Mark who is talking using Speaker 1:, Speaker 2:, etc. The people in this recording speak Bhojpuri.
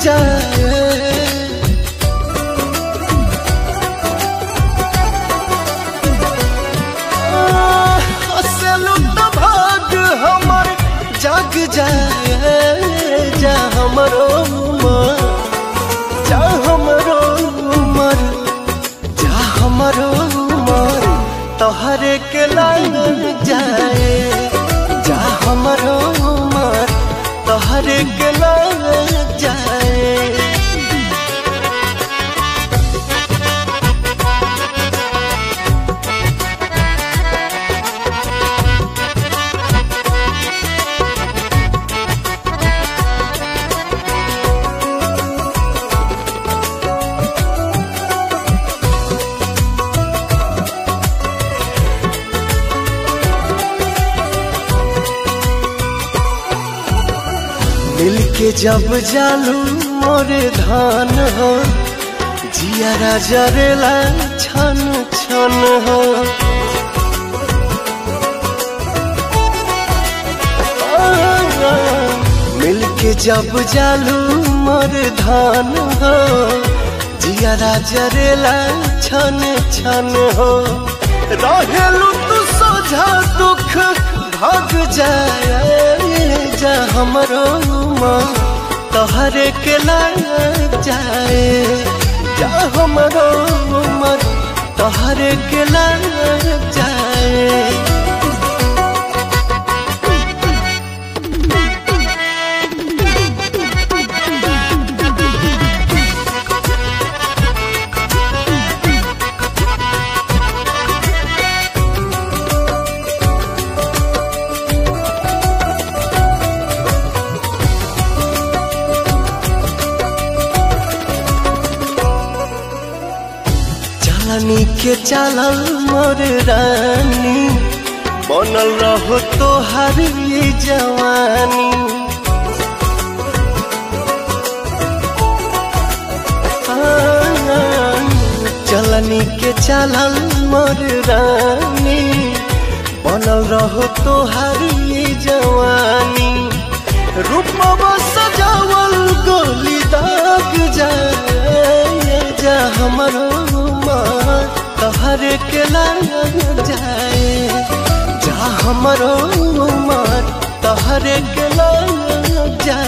Speaker 1: जाए। हंसलू तो भाग हमर जाग जाए। जा हमरो उमर, जा हमरो उमर, जा हमरो उमर तोहरे के लाग जाए। जा हमरो उमर तोहरे के लाग जाए। मिल के जब जालू मोरे धान हो, जियारा जरेला छन छन हो। मिल के जब जालू मोरे धान हो, जियारा जरेला छन छन हो। रहेलू तू सोझा दुख भाग जाए। जा हमरो उमर तोहरे के लाग जाए। जा हमरो उमर तोहरे के लाग जाए। रानी के चलल मोर रानी, बनल रहो तोहार ये जवानी। चलनी के चलल मोर रानी, बनल रहो तोहार ये जवानी। रूपवा सजावल गोली दाग जाए। जा हमरो उमर तोहरे के लाग जाए। जा हमरो उमर तोहरे के लाग जाए।